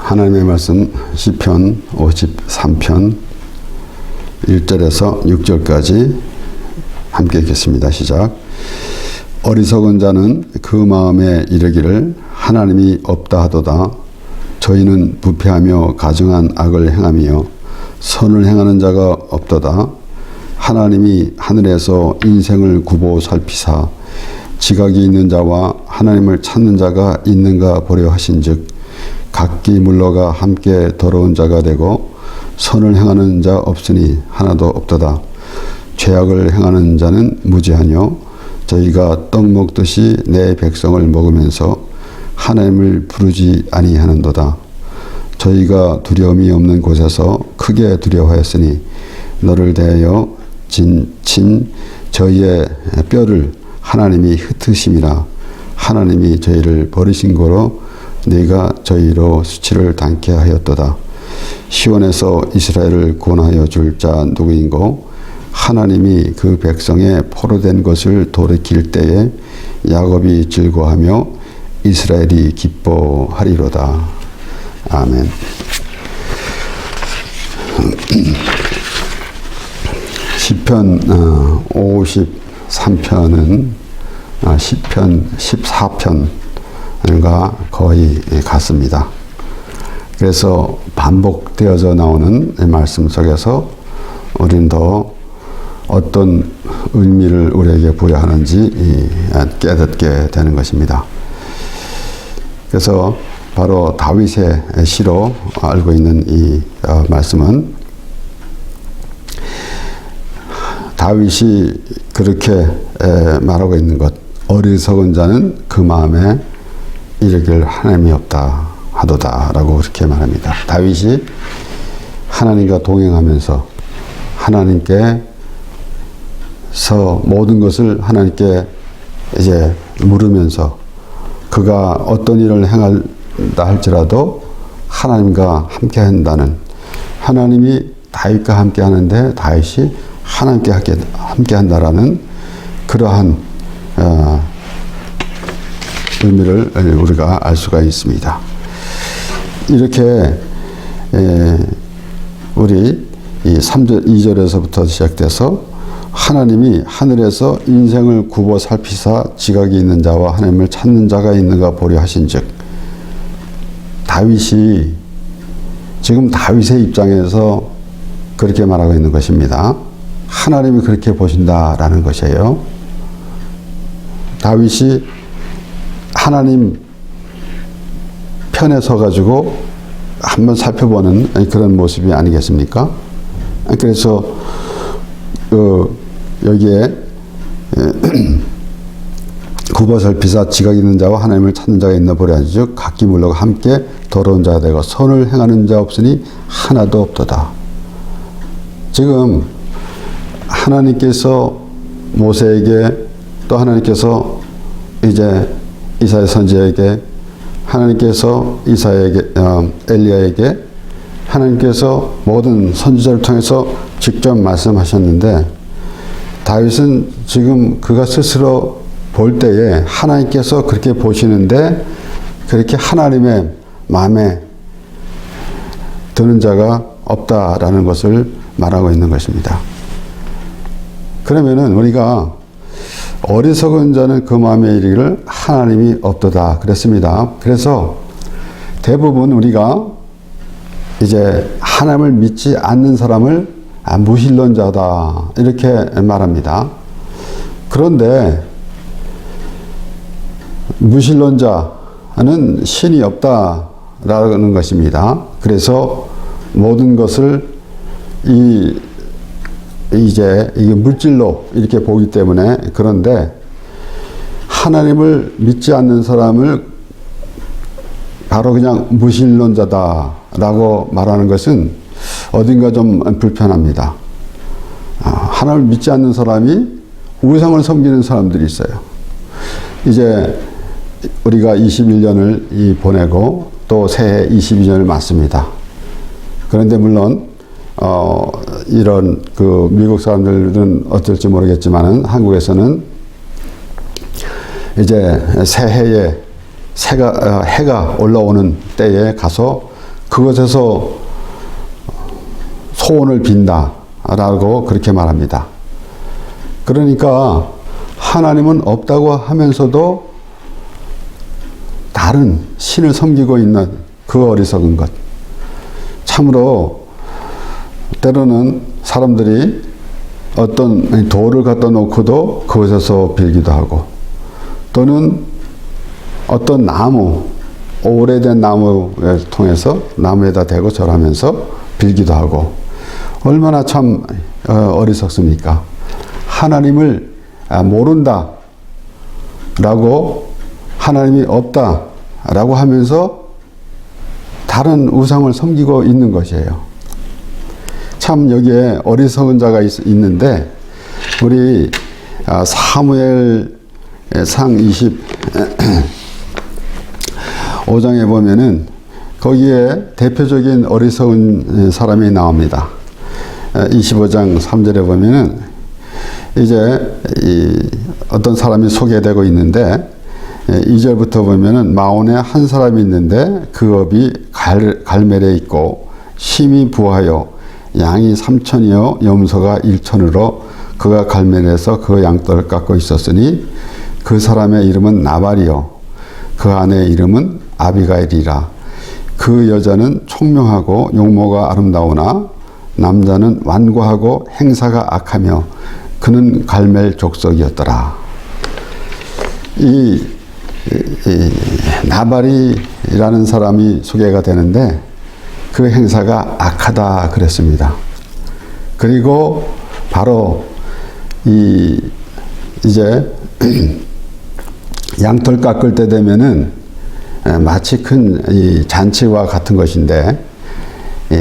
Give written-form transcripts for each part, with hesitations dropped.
하나님의 말씀 시편 53편 1절에서 6절까지 함께 읽겠습니다. 시작. 어리석은 자는 그 마음에 이르기를 하나님이 없다 하도다. 저희는 부패하며 가증한 악을 행하며 선을 행하는 자가 없도다. 하나님이 하늘에서 인생을 굽어 살피사 지각이 있는 자와 하나님을 찾는 자가 있는가 보려 하신즉 각기 물러가 함께 더러운 자가 되고 선을 행하는 자 없으니 하나도 없도다. 죄악을 행하는 자는 무지하뇨 저희가 떡 먹듯이 내 백성을 먹으면서 하나님을 부르지 아니하는도다. 저희가 두려움이 없는 곳에서 크게 두려워하였으니 너를 대하여 친 저희의 뼈를 하나님이 흩으심이라. 하나님이 저희를 버리신 거로 네가 저희로 수치를 당케 하였도다. 시온에서 이스라엘을 구원하여 줄 자 누구인고 하나님이 그 백성의 포로된 것을 돌이킬 때에 야곱이 즐거워하며 이스라엘이 기뻐하리로다. 아멘. 시편 53편은 시편 14편과 거의 같습니다. 그래서 반복되어져 나오는 말씀 속에서 우리는 더 어떤 의미를 우리에게 부여하는지 깨닫게 되는 것입니다. 그래서 바로 다윗의 시로 알고 있는 이 말씀은 다윗이 그렇게 말하고 있는 것, 어리석은 자는 그 마음에 이르기를 하나님이 없다 하도다 라고 그렇게 말합니다. 다윗이 하나님과 동행하면서 하나님께서 모든 것을 하나님께 이제 물으면서 그가 어떤 일을 행한다 할지라도 하나님과 함께 한다는, 하나님이 다윗과 함께 하는데 다윗이 하나님께 함께 한다라는 그러한 의미를 우리가 알 수가 있습니다. 이렇게 우리 이 3절, 2절에서부터 시작돼서 하나님이 하늘에서 인생을 굽어 살피사 지각이 있는 자와 하나님을 찾는 자가 있는가 보려 하신즉, 다윗이 지금 다윗의 입장에서 그렇게 말하고 있는 것입니다. 하나님이 그렇게 보신다라는 것이에요. 다윗이 하나님 편에 서가지고 한번 살펴보는 그런 모습이 아니겠습니까? 그래서 여기에 굽어 살피사 지각 있는 자와 하나님을 찾는 자가 있나 보려 하시즉 각기 물러가 함께 더러운 자가 되고 선을 행하는 자 없으니 하나도 없도다. 지금 하나님께서 모세에게, 또 하나님께서 이제 이사야 선지자에게, 하나님께서 엘리야에게, 하나님께서 모든 선지자를 통해서 직접 말씀하셨는데, 다윗은 지금 그가 스스로 볼 때에 하나님께서 그렇게 보시는데 그렇게 하나님의 마음에 드는 자가 없다라는 것을 말하고 있는 것입니다. 그러면은 우리가 어리석은 자는 그 마음에 이르기를 하나님이 없도다 그랬습니다. 그래서 대부분 우리가 이제 하나님을 믿지 않는 사람을 무신론자다 이렇게 말합니다. 그런데 무신론자는 신이 없다라는 것입니다. 그래서 모든 것을 이제 이게 물질로 이렇게 보기 때문에, 그런데 하나님을 믿지 않는 사람을 바로 그냥 무신론자다라고 말하는 것은 어딘가 좀 불편합니다. 하나님을 믿지 않는 사람이 우상을 섬기는 사람들이 있어요. 이제 우리가 21년을 보내고 또 새해 22년을 맞습니다. 그런데 물론 이런 그 미국 사람들은 어떨지 모르겠지만은 한국에서는 이제 새해에 해가 올라오는 때에 가서 그것에서 소원을 빈다라고 그렇게 말합니다. 그러니까 하나님은 없다고 하면서도 다른 신을 섬기고 있는 그 어리석은 것. 참으로 때로는 사람들이 어떤 돌을 갖다 놓고도 그것에서 빌기도 하고, 또는 어떤 나무, 오래된 나무를 통해서 나무에다 대고 절하면서 빌기도 하고, 얼마나 참 어리석습니까? 하나님을 모른다 라고, 하나님이 없다 라고 하면서 다른 우상을 섬기고 있는 것이에요. 참 여기에 어리석은 자가 있는데, 우리 사무엘상 25장에 보면은 거기에 대표적인 어리석은 사람이 나옵니다. 25장 3절에 보면은 이제 어떤 사람이 소개되고 있는데, 2절부터 보면은 마온에 한 사람이 있는데 그 업이 갈멜에 있고 심이 부하여 양이 3천이요 염소가 1천으로 그가 갈멜에서 그 양떼를 깎고 있었으니 그 사람의 이름은 나발이요 그 아내의 이름은 아비가일이라. 그 여자는 총명하고 용모가 아름다우나 남자는 완고하고 행사가 악하며 그는 갈멜 족속이었더라. 이 나발이라는 사람이 소개가 되는데 그 행사가 악하다 그랬습니다. 그리고 바로 이제 양털 깎을 때 되면은 마치 큰 잔치와 같은 것인데,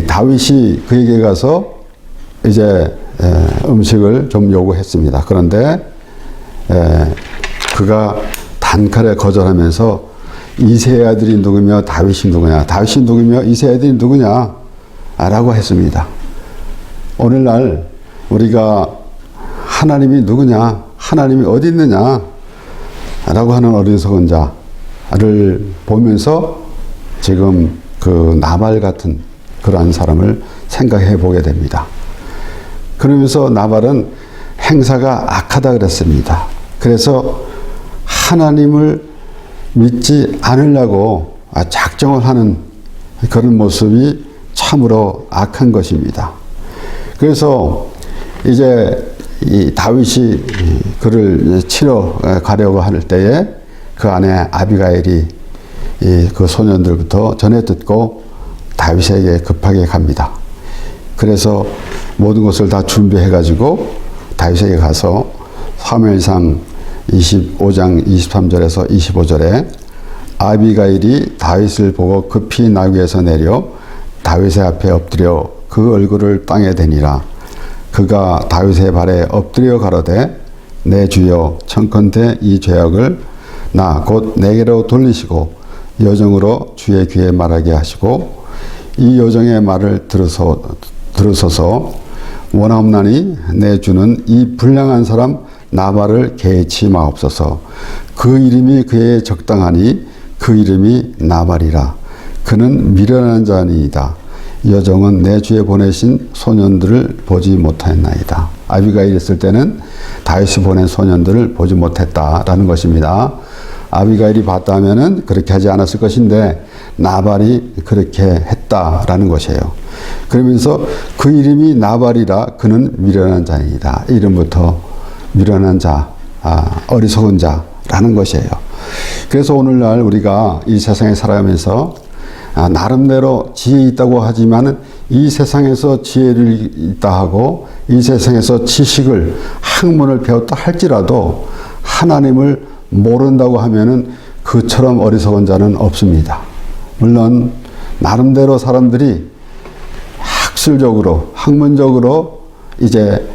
다윗이 그에게 가서 이제 음식을 좀 요구했습니다. 그런데 그가 단칼에 거절하면서 이새의 아들이 누구며 다윗이 누구냐, 다윗이 누구며 이새의 아들이 누구냐 라고 했습니다. 오늘날 우리가 하나님이 누구냐, 하나님이 어디 있느냐 라고 하는 어리석은 자를 보면서 지금 그 나발 같은 그러한 사람을 생각해 보게 됩니다. 그러면서 나발은 행사가 악하다 그랬습니다. 그래서 하나님을 믿지 않으려고 작정을 하는 그런 모습이 참으로 악한 것입니다. 그래서 이제 이 다윗이 그를 치러 가려고 할 때에 그 아내 아비가일이 그 소년들부터 전해 듣고 다윗에게 급하게 갑니다. 그래서 모든 것을 다 준비해 가지고 다윗에게 가서 사무엘상 25장 23절에서 25절에 아비가일이 다윗을 보고 급히 나귀에서 내려 다윗의 앞에 엎드려 그 얼굴을 땅에 대니라. 그가 다윗의 발에 엎드려 가로되 내 주여 청컨대 이 죄악을 나 곧 내게로 돌리시고 여정으로 주의 귀에 말하게 하시고 이 여정의 말을 들으소서. 원하옵나니 내 주는 이 불량한 사람 나발을 개치 마옵소서. 그 이름이 그에 적당하니 그 이름이 나발이라. 그는 미련한 자니이다. 여정은 내 주에 보내신 소년들을 보지 못하였나이다. 아비가일이 있을 때는 다윗이 보낸 소년들을 보지 못했다라는 것입니다. 아비가일이 봤다 하면은 그렇게 하지 않았을 것인데 나발이 그렇게 했다라는 것이에요. 그러면서 그 이름이 나발이라. 그는 미련한 자이다. 이름부터 미련한 자, 어리석은 자라는 것이에요. 그래서 오늘날 우리가 이 세상에 살아가면서 나름대로 지혜 있다고 하지만 이 세상에서 지혜를 있다 하고 이 세상에서 지식을 학문을 배웠다 할지라도 하나님을 모른다고 하면은 그처럼 어리석은 자는 없습니다. 물론 나름대로 사람들이 학술적으로 학문적으로 이제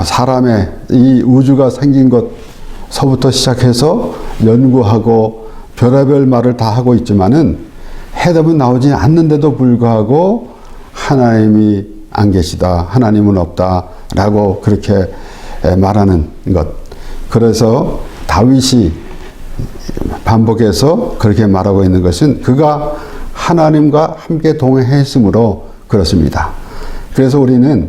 사람의 이 우주가 생긴 것서부터 시작해서 연구하고 별의별 말을 다 하고 있지만은 해답은 나오지 않는데도 불구하고 하나님이 안 계시다, 하나님은 없다라고 그렇게 말하는 것. 그래서 다윗이 반복해서 그렇게 말하고 있는 것은 그가 하나님과 함께 동행했으므로 그렇습니다. 그래서 우리는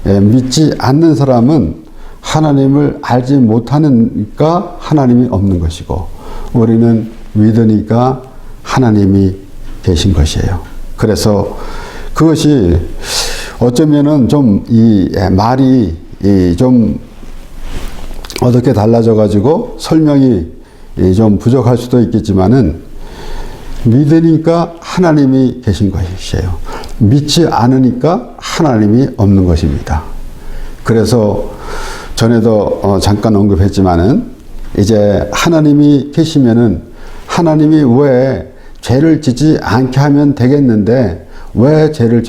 믿지 않는 사람은 하나님을 알지 못하니까 하나님이 없는 것이고, 우리는 믿으니까 하나님이 계신 것이에요. 그래서 그것이 어쩌면은 좀 이 말이 좀 어떻게 달라져 가지고 설명이 좀 부족할 수도 있겠지만은, 믿으니까 하나님이 계신 것이에요. 믿지 않으니까 하나님이 없는 것입니다. 그래서 전에도 잠깐 언급했지만은, 이제 하나님이 계시면은 하나님이 왜 죄를 짓지 않게 하면 되겠는데 왜 죄를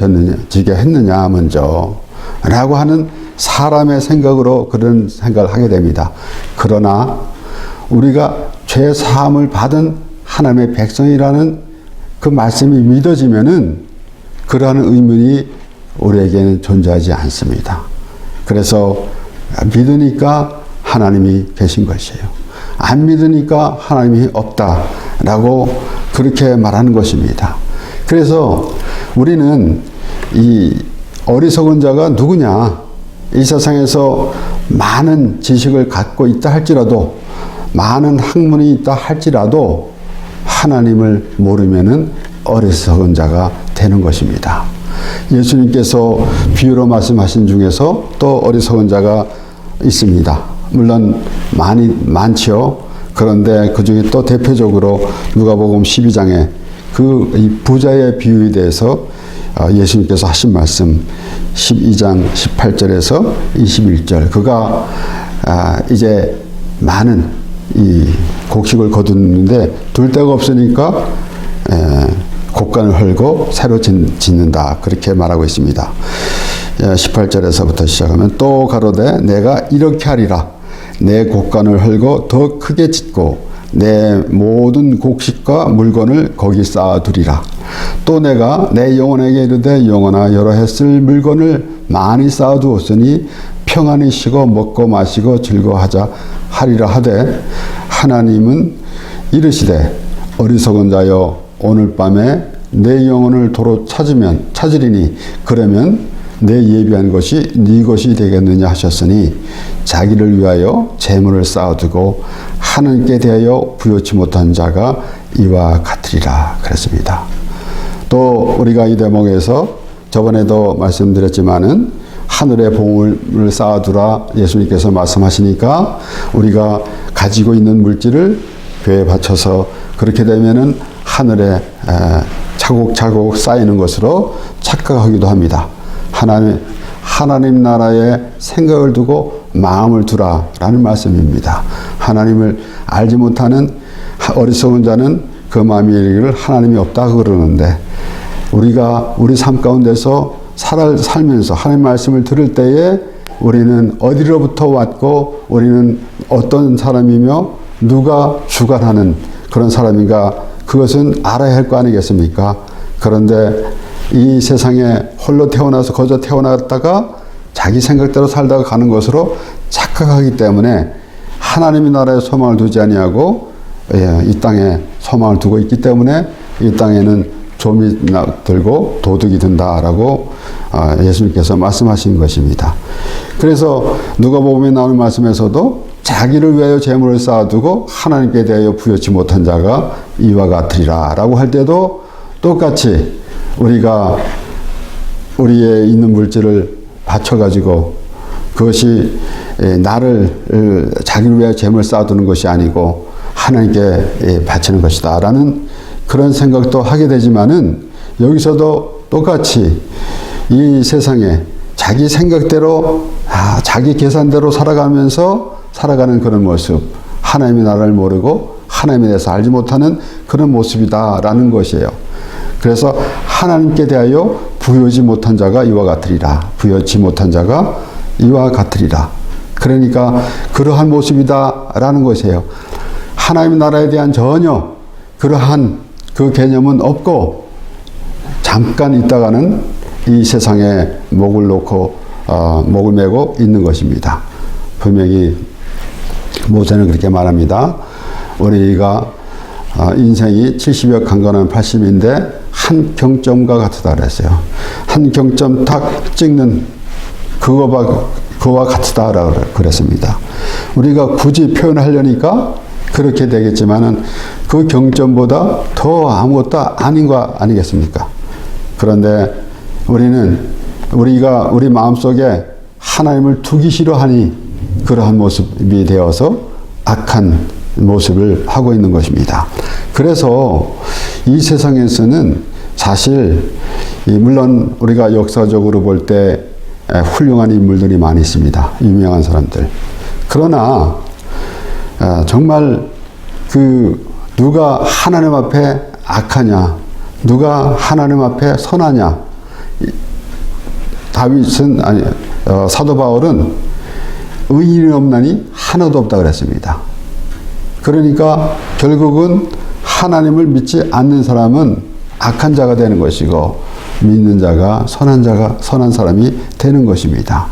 지게 했느냐 먼저 라고 하는 사람의 생각으로 그런 생각을 하게 됩니다. 그러나 우리가 죄 사함을 받은 하나님의 백성이라는 그 말씀이 믿어지면은 그러한 의문이 우리에게는 존재하지 않습니다. 그래서 믿으니까 하나님이 계신 것이에요. 안 믿으니까 하나님이 없다라고 그렇게 말하는 것입니다. 그래서 우리는 이 어리석은 자가 누구냐? 이 세상에서 많은 지식을 갖고 있다 할지라도, 많은 학문이 있다 할지라도 하나님을 모르면은 어리석은 자가 되는 것입니다. 예수님께서 비유로 말씀하신 중에서 또 어리석은 자가 있습니다. 물론 많지요. 그런데 그 중에 또 대표적으로 누가복음 12장에 이 부자의 비유에 대해서 예수님께서 하신 말씀 12장 18절에서 21절, 그가 이제 많은 이 곡식을 거두는데 둘 데가 없으니까 곡간을 헐고 새로 짓는다, 그렇게 말하고 있습니다. 18절에서부터 시작하면, 또 가로되 내가 이렇게 하리라. 내 곡간을 헐고 더 크게 짓고 내 모든 곡식과 물건을 거기 쌓아두리라. 또 내가 내 영혼에게 이르되, 영혼아, 여러 해 쓸 물건을 많이 쌓아두었으니 평안히 쉬고 먹고 마시고 즐거워하자 하리라 하되, 하나님은 이르시되, 어리석은 자여, 오늘 밤에 내 영혼을 도로 찾으리니 그러면 내 예비한 것이 네 것이 되겠느냐 하셨으니, 자기를 위하여 재물을 쌓아두고 하나님께 대하여 부여치 못한 자가 이와 같으리라 그랬습니다. 또 우리가 이 대목에서 저번에도 말씀드렸지만은, 하늘에 봉을 쌓아두라 예수님께서 말씀하시니까 우리가 가지고 있는 물질을 교회에 바쳐서 그렇게 되면은 하늘에 차곡차곡 쌓이는 것으로 착각하기도 합니다. 하나님 나라에 생각을 두고 마음을 두라라는 말씀입니다. 하나님을 알지 못하는 어리석은 자는 그 마음이 이르기를 하나님이 없다 그러는데, 우리가 우리 삶 가운데서 살면서 하나님 말씀을 들을 때에 우리는 어디로부터 왔고 우리는 어떤 사람이며 누가 주관하는 그런 사람인가, 그것은 알아야 할 거 아니겠습니까? 그런데 이 세상에 홀로 태어나서 거저 태어났다가 자기 생각대로 살다가 가는 것으로 착각하기 때문에 하나님의 나라에 소망을 두지 아니하고 이 땅에 소망을 두고 있기 때문에 이 땅에는 좀이 들고 도둑이 든다라고 예수님께서 말씀하신 것입니다. 그래서 누가복음에 나오는 말씀에서도 자기를 위하여 재물을 쌓아두고 하나님께 대하여 부여치 못한 자가 이와 같으리라 라고 할 때도 똑같이 우리가 우리의 있는 물질을 바쳐가지고 그것이 나를 자기를 위하여 재물을 쌓아두는 것이 아니고 하나님께 바치는 것이다 라는 그런 생각도 하게 되지만은, 여기서도 똑같이 이 세상에 자기 생각대로 자기 계산대로 살아가는 그런 모습, 하나님의 나라를 모르고 하나님에 대해서 알지 못하는 그런 모습이다라는 것이에요. 그래서 하나님께 대하여 부여지 못한 자가 이와 같으리라. 부여치 못한 자가 이와 같으리라. 그러니까 그러한 모습이다라는 것이에요. 하나님의 나라에 대한 전혀 그러한 그 개념은 없고 잠깐 있다가는 이 세상에 목을 놓고 목을 메고 있는 것입니다. 분명히 모세는 그렇게 말합니다. 우리가 인생이 70여 강건하면 80인데 한 경점과 같으다 그랬어요. 한 경점 탁 찍는 그거와 같다라고 그랬습니다. 우리가 굳이 표현하려니까 그렇게 되겠지만은 그 경점보다 더 아무것도 아닌 거 아니겠습니까? 그런데 우리가 우리 마음속에 하나님을 두기 싫어하니 그러한 모습이 되어서 악한 모습을 하고 있는 것입니다. 그래서 이 세상에서는 사실 물론 우리가 역사적으로 볼 때 훌륭한 인물들이 많이 있습니다. 유명한 사람들. 그러나 정말 누가 하나님 앞에 악하냐, 누가 하나님 앞에 선하냐. 사도 바울은 의인이 없나니 하나도 없다 그랬습니다. 그러니까 결국은 하나님을 믿지 않는 사람은 악한 자가 되는 것이고 믿는 자가 선한 사람이 되는 것입니다.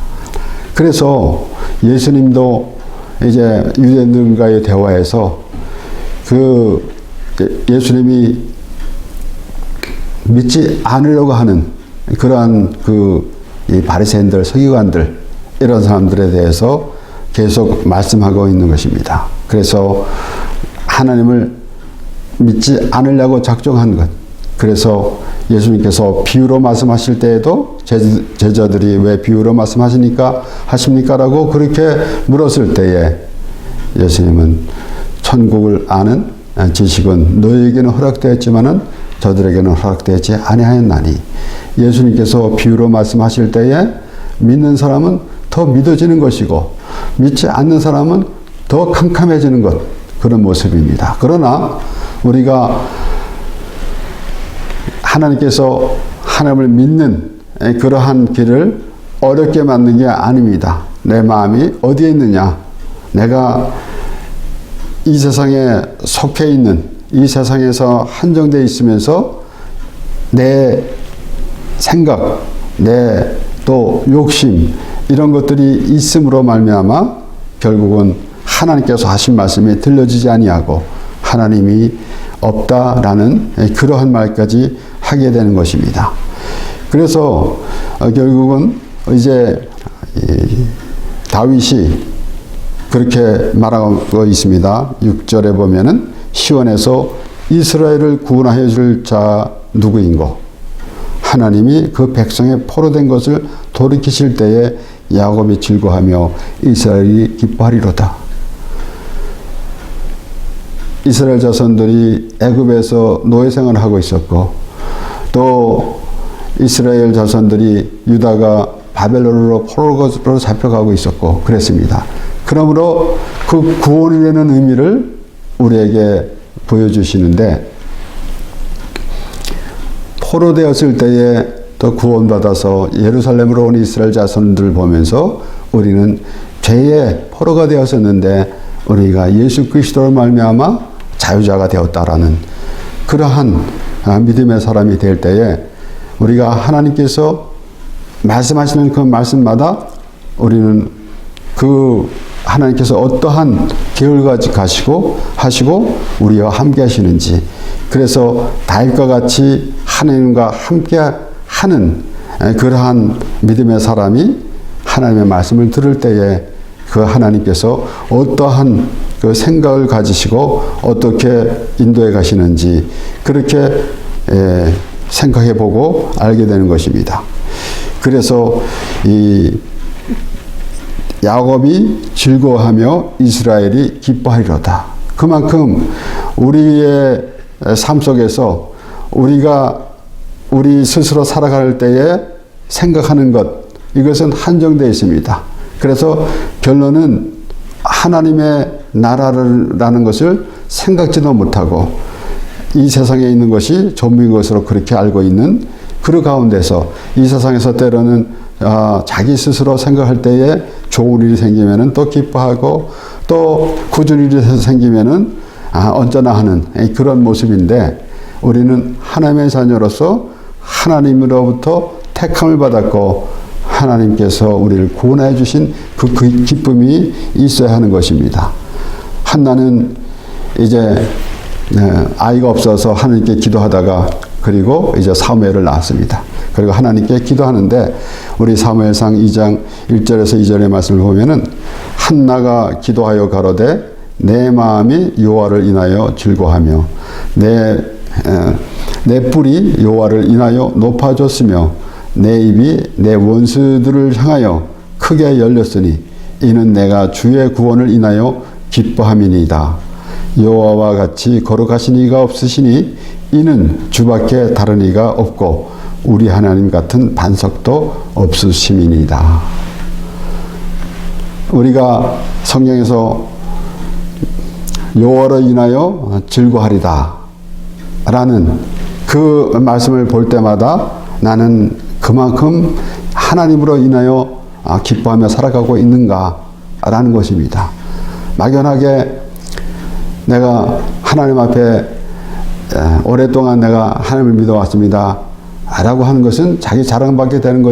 그래서 예수님도 이제 유대인들과의 대화에서 예수님이 믿지 않으려고 하는 그러한 이 바리새인들, 서기관들 이런 사람들에 대해서 계속 말씀하고 있는 것입니다. 그래서 하나님을 믿지 않으려고 작정한 것. 그래서 예수님께서 비유로 말씀하실 때에도 제자들이 왜 비유로 하십니까? 라고 그렇게 물었을 때에 예수님은 천국을 아는 지식은 너희에게는 허락되었지만은 저들에게는 허락되지 아니하였나니 예수님께서 비유로 말씀하실 때에 믿는 사람은 더 믿어지는 것이고 믿지 않는 사람은 더 캄캄해지는 것, 그런 모습입니다. 그러나 우리가 하나님께서 하나님을 믿는 그러한 길을 어렵게 만든 게 아닙니다. 내 마음이 어디에 있느냐, 내가 이 세상에 속해 있는, 이 세상에서 한정되어 있으면서 내 생각, 내 또 욕심 이런 것들이 있음으로 말미암아 결국은 하나님께서 하신 말씀이 들려지지 아니하고 하나님이 없다라는 그러한 말까지 하게 되는 것입니다. 그래서 결국은 이제 다윗이 그렇게 말하고 있습니다. 6절에 보면은 시온에서 이스라엘을 구원하여 줄 자 누구인고 하나님이 그 백성의 포로된 것을 돌이키실 때에 야곱이 즐거하며 이스라엘이 기뻐하리로다. 이스라엘 자손들이 애굽에서 노예 생활을 하고 있었고 또 이스라엘 자손들이 유다가 바벨론으로 포로로 잡혀가고 있었고 그랬습니다. 그러므로 그 구원이 되는 의미를 우리에게 보여주시는데 포로되었을 때에 또 구원받아서 예루살렘으로 온 이스라엘 자손들을 보면서 우리는 죄의 포로가 되었었는데 우리가 예수 그리스도로 말미암아 자유자가 되었다라는 그러한 믿음의 사람이 될 때에 우리가 하나님께서 말씀하시는 그 말씀마다 우리는 그 하나님께서 어떠한 계획을 하시고 우리와 함께 하시는지, 그래서 다윗과 같이 하나님과 함께 하는 그러한 믿음의 사람이 하나님의 말씀을 들을 때에 그 하나님께서 어떠한 그 생각을 가지시고 어떻게 인도해 가시는지 그렇게 생각해 보고 알게 되는 것입니다. 그래서 이 야곱이 즐거워하며 이스라엘이 기뻐하리로다. 그만큼 우리의 삶 속에서 우리 스스로 살아갈 때에 생각하는 것, 이것은 한정되어 있습니다. 그래서 결론은 하나님의 나라라는 것을 생각지도 못하고 이 세상에 있는 것이 전부인 것으로 그렇게 알고 있는 그 가운데서 이 세상에서 때로는 자기 스스로 생각할 때에 좋은 일이 생기면은 또 기뻐하고 또 굳은 일이 생기면은 언짢아하는 그런 모습인데 우리는 하나님의 자녀로서 하나님으로부터 택함을 받았고 하나님께서 우리를 구원해 주신 그 기쁨이 있어야 하는 것입니다. 한나는 이제 아이가 없어서 하나님께 기도하다가 그리고 이제 사무엘을 낳았습니다. 그리고 하나님께 기도하는데 우리 사무엘상 2장 1절에서 2절의 말씀을 보면은 한나가 기도하여 가로되 내 마음이 여호와를 인하여 즐거하며 내 뿔이 여호와를 인하여 높아졌으며 내 입이 내 원수들을 향하여 크게 열렸으니 이는 내가 주의 구원을 인하여 기뻐함이니이다. 여호와와 같이 거룩하신 이가 없으시니 이는 주밖에 다른 이가 없고 우리 하나님 같은 반석도 없으심이니이다. 우리가 성경에서 여호와로 인하여 즐거하리다 라는 그 말씀을 볼 때마다 나는 그만큼 하나님으로 인하여 기뻐하며 살아가고 있는가 라는 것입니다. 막연하게 내가 하나님 앞에 오랫동안 내가 하나님을 믿어왔습니다 라고 하는 것은 자기 자랑밖에 되는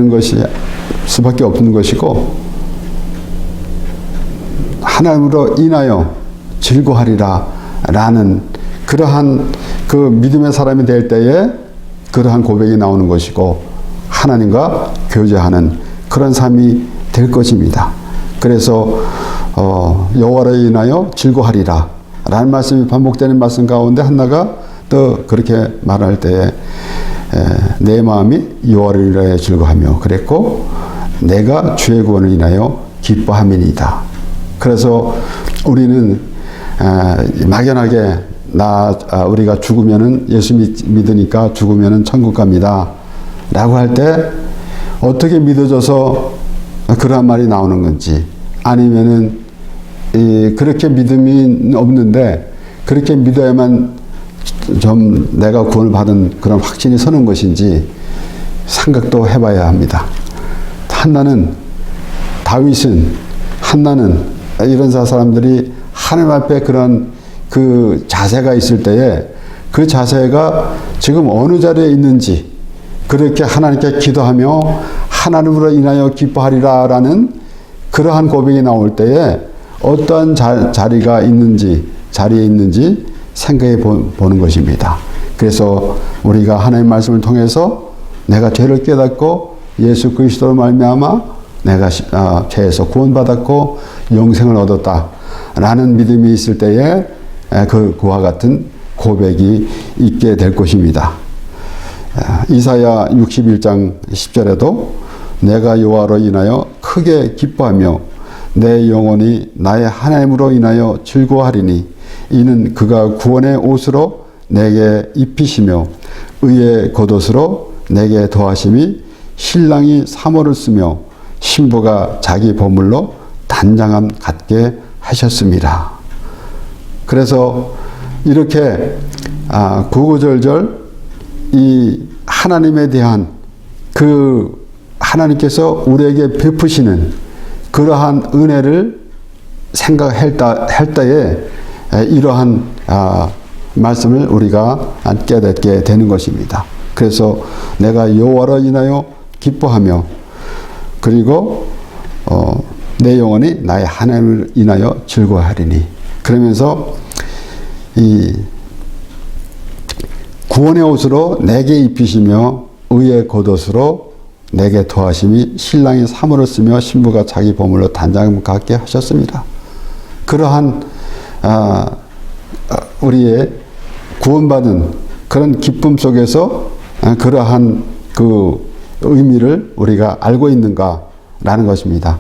것이 수밖에 없는 것이고, 하나님으로 인하여 즐거하리라 라는 그러한 그 믿음의 사람이 될 때에 그러한 고백이 나오는 것이고 하나님과 교제하는 그런 삶이 될 것입니다. 그래서 여호와로 인하여 즐거하리라 라는 말씀이 반복되는 말씀 가운데 한나가 또 그렇게 말할 때에 내 마음이 여호와를 인하여 즐거하며 그랬고 내가 주의 구원을 인하여 기뻐함이니이다. 그래서 우리는 막연하게 우리가 죽으면은 예수 믿으니까 죽으면은 천국 갑니다 라고 할 때 어떻게 믿어져서 그러한 말이 나오는 건지, 아니면은 그렇게 믿음이 없는데 그렇게 믿어야만 좀 내가 구원을 받은 그런 확신이 서는 것인지 생각도 해봐야 합니다. 한나는 이런 사람들이 하나님 앞에 그런 그 자세가 있을 때에 그 자세가 지금 어느 자리에 있는지, 그렇게 하나님께 기도하며 하나님으로 인하여 기뻐하리라 라는 그러한 고백이 나올 때에 어떠한 자리에 있는지 생각해 보는 것입니다. 그래서 우리가 하나님의 말씀을 통해서 내가 죄를 깨닫고 예수 그리스도로 말미암아 내가 죄에서 구원받았고 영생을 얻었다 라는 믿음이 있을 때에 그와 같은 고백이 있게 될 것입니다. 이사야 61장 10절에도 내가 여호와로 인하여 크게 기뻐하며 내 영혼이 나의 하나님으로 인하여 즐거워하리니 이는 그가 구원의 옷으로 내게 입히시며 의의 겉옷으로 내게 더하심이 신랑이 사모를 쓰며 신부가 자기 보물로 단장함 갖게 하셨습니다. 그래서 이렇게 구구절절 이 하나님에 대한 그 하나님께서 우리에게 베푸시는 그러한 은혜를 생각할 때에 이러한 말씀을 우리가 깨닫게 되는 것입니다. 그래서 내가 여호와로 인하여 기뻐하며 그리고 내 영혼이 나의 하나님을 인하여 즐거워하리니, 그러면서 이 구원의 옷으로 내게 입히시며 의의 겉옷으로 내게 더하심이 신랑이 사모를 쓰며 신부가 자기 보물로 단장을 갖게 하셨습니다. 그러한 우리의 구원받은 그런 기쁨 속에서 그러한 그 의미를 우리가 알고 있는가라는 것입니다.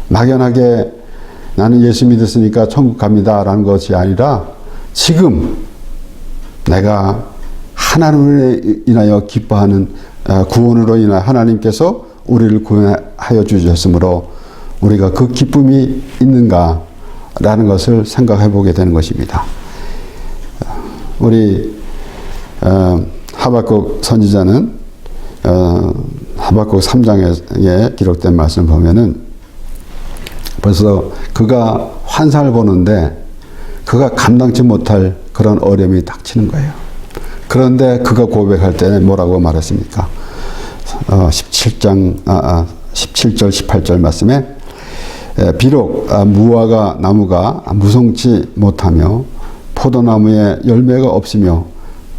막연하게 나는 예수 믿었으니까 천국 갑니다 라는 것이 아니라 지금 내가 하나님을 인하여 기뻐하는 구원으로 인하여 하나님께서 우리를 구원하여 주셨으므로 우리가 그 기쁨이 있는가라는 것을 생각해 보게 되는 것입니다. 우리 하박국 선지자는 하박국 3장에 기록된 말씀을 보면은 벌써 그가 환상을 보는데 그가 감당치 못할 그런 어려움이 닥치는 거예요. 그런데 그가 고백할 때 뭐라고 말했습니까? 17절 18절 말씀에 비록 무화과 나무가 무성치 못하며 포도나무에 열매가 없으며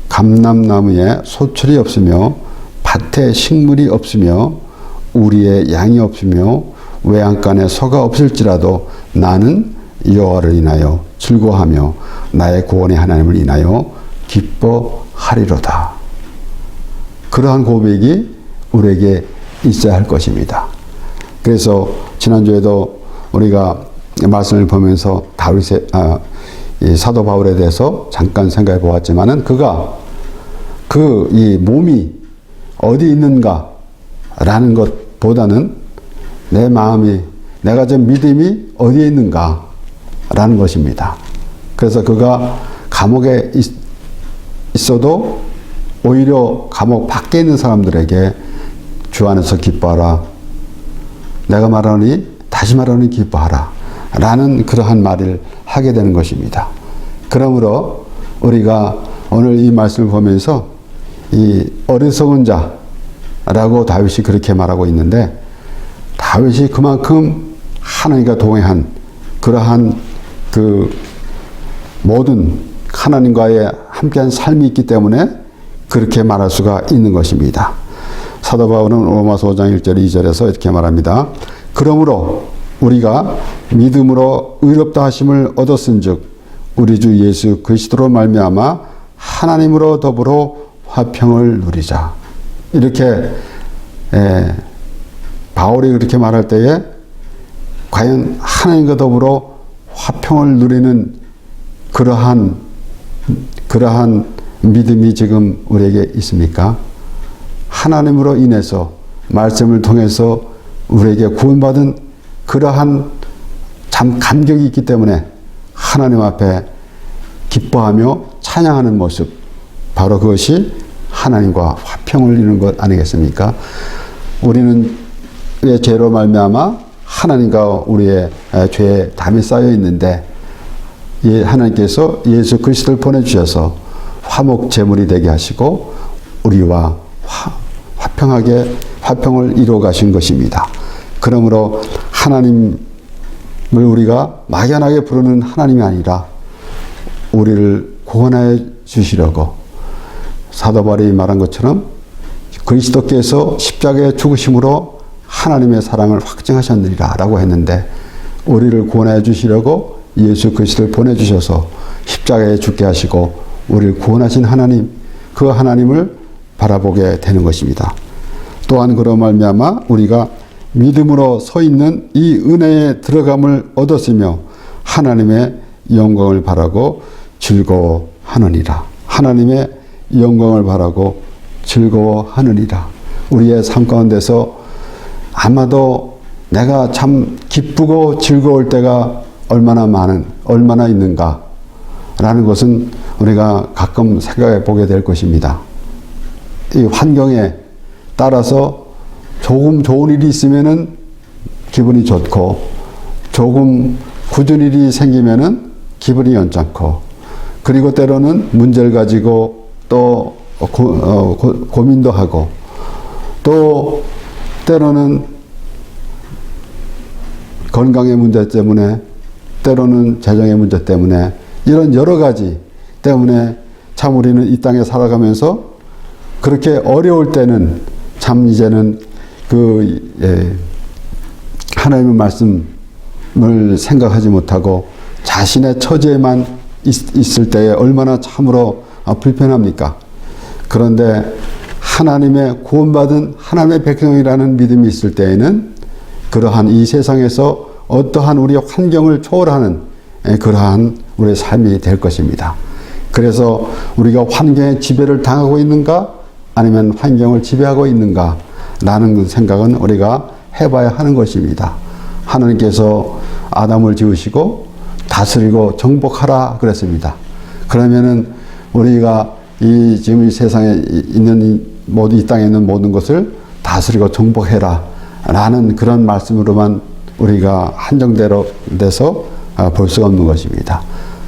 감람나무에 소출이 없으며 밭에 식물이 없으며 우리의 양이 없으며 외양간에 소가 없을지라도 나는 여호와를 인하여 즐거워하며 나의 구원의 하나님을 인하여 기뻐하리로다. 그러한 고백이 우리에게 있어야 할 것입니다. 그래서 지난주에도 우리가 말씀을 보면서 이 사도 바울에 대해서 잠깐 생각해 보았지만은 그가 이 몸이 어디 있는가라는 것보다는 내 마음이, 내가 좀 믿음이 어디에 있는가라는 것입니다. 그래서 그가 감옥에 있어도 오히려 감옥 밖에 있는 사람들에게 주 안에서 기뻐하라. 내가 말하니 다시 말하니 기뻐하라. 라는 그러한 말을 하게 되는 것입니다. 그러므로 우리가 오늘 이 말씀을 보면서 이 어리석은 자라고 다윗이 그렇게 말하고 있는데, 다윗이 그만큼 하나님과 동행한 그러한 그 모든 하나님과의 함께한 삶이 있기 때문에 그렇게 말할 수가 있는 것입니다. 사도 바울은 로마서 5장 1절 2절에서 이렇게 말합니다. 그러므로 우리가 믿음으로 의롭다 하심을 얻었은즉 우리 주 예수 그리스도로 말미암아 하나님으로 더불어 화평을 누리자. 이렇게 바울이 그렇게 말할 때에 과연 하나님과 더불어 화평을 누리는 그러한 믿음이 지금 우리에게 있습니까? 하나님으로 인해서 말씀을 통해서 우리에게 구원받은 그러한 참 감격이 있기 때문에 하나님 앞에 기뻐하며 찬양하는 모습, 바로 그것이 하나님과 화평을 이루는 것 아니겠습니까? 우리는 왜 죄로 말미암아 하나님과 우리의 죄에 담이 쌓여 있는데 하나님께서 예수 그리스도를 보내주셔서 화목 제물이 되게 하시고 우리와 화평을 이루어 가신 것입니다. 그러므로 하나님을 우리가 막연하게 부르는 하나님이 아니라 우리를 구원하여 주시려고 사도 바울이 말한 것처럼 그리스도께서 십자가에 죽으심으로 하나님의 사랑을 확증하셨느니라 라고 했는데, 우리를 구원하여 주시려고 예수 그리스도를 보내주셔서 십자가에 죽게 하시고 우리를 구원하신 하나님, 그 하나님을 바라보게 되는 것입니다. 또한 그로 말미암아 우리가 믿음으로 서 있는 이 은혜에 들어감을 얻었으며 하나님의 영광을 바라고 즐거워하느니라. 하나님의 영광을 바라고 즐거워하느니라. 우리의 삶 가운데서 아마도 내가 참 기쁘고 즐거울 때가 얼마나 있는가 라는 것은 우리가 가끔 생각해 보게 될 것입니다. 이 환경에 따라서 조금 좋은 일이 있으면은 기분이 좋고, 조금 굳은 일이 생기면은 기분이 연찮고, 그리고 때로는 문제를 가지고 또 고민도 하고, 또 때로는 건강의 문제 때문에, 때로는 재정의 문제 때문에, 이런 여러 가지 때문에 참 우리는 이 땅에 살아가면서 그렇게 어려울 때는 참 이제는 하나님의 말씀을 생각하지 못하고 자신의 처지에만 있을 때에 얼마나 참으로 불편합니까? 그런데 하나님의 구원받은 하나님의 백성이라는 믿음이 있을 때에는 그러한 이 세상에서 어떠한 우리의 환경을 초월하는 그러한 우리의 삶이 될 것입니다. 그래서 우리가 환경의 지배를 당하고 있는가, 아니면 환경을 지배하고 있는가 라는 생각은 우리가 해봐야 하는 것입니다. 하나님께서 아담을 지으시고 다스리고 정복하라 그랬습니다. 그러면은 우리가 지금 이 세상에 있는 이 땅에 있는 모든 것을 다스리고 정복해라 라는 그런 말씀으로만 우리가 한정대로 돼서 볼 수가 없는 것입니다.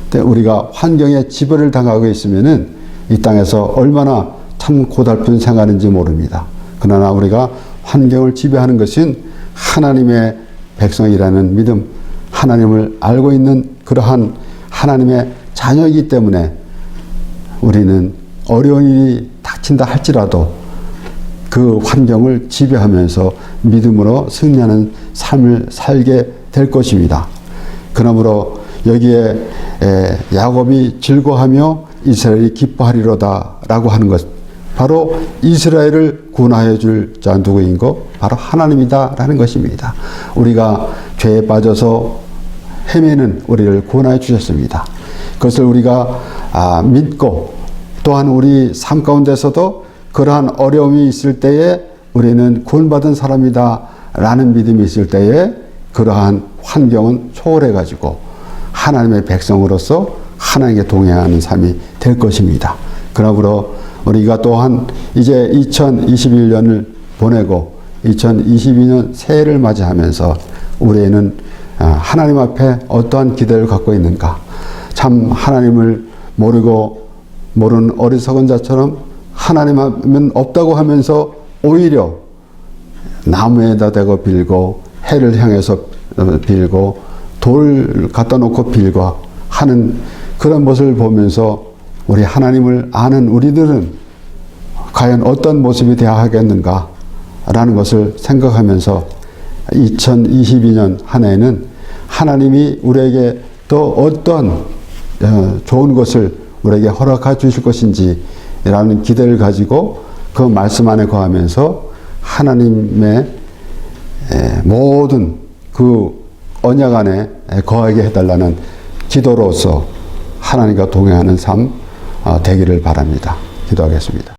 근데 우리가 환경에 지배를 당하고 있으면은 이 땅에서 얼마나 참 고달픈 생활인지 모릅니다. 그러나 우리가 환경을 지배하는 것은 하나님의 백성이라는 믿음, 하나님을 알고 있는 그러한 하나님의 자녀이기 때문에 우리는 어려운 일이 닥친다 할지라도 그 환경을 지배하면서 믿음으로 승리하는 삶을 살게 될 것입니다. 그러므로 여기에 야곱이 즐거워하며 이스라엘이 기뻐하리로다 라고 하는 것, 바로 이스라엘을 구원하여 줄 자 누구인고 바로 하나님이다 라는 것입니다. 우리가 죄에 빠져서 헤매는 우리를 구원하여 주셨습니다. 그것을 우리가 믿고 또한 우리 삶 가운데서도 그러한 어려움이 있을 때에 우리는 구원받은 사람이다 라는 믿음이 있을 때에 그러한 환경은 초월해 가지고 하나님의 백성으로서 하나님께 동행하는 삶이 될 것입니다. 그러므로 우리가 또한 이제 2021년을 보내고 2022년 새해를 맞이하면서 우리는 하나님 앞에 어떠한 기대를 갖고 있는가? 참 하나님을 모르고 모르는 어리석은 자처럼 하나님 하면 없다고 하면서 오히려 나무에다 대고 빌고 해를 향해서 빌고 돌 갖다 놓고 빌고 하는 그런 모습을 보면서 우리 하나님을 아는 우리들은 과연 어떤 모습이 되어야 하겠는가 라는 것을 생각하면서 2022년 한 해에는 하나님이 우리에게 또 어떤 좋은 것을 우리에게 허락해 주실 것인지 라는 기대를 가지고 그 말씀 안에 거하면서 하나님의 모든 그 언약 안에 거하게 해달라는 기도로서 하나님과 동행하는 삶 되기를 바랍니다. 기도하겠습니다.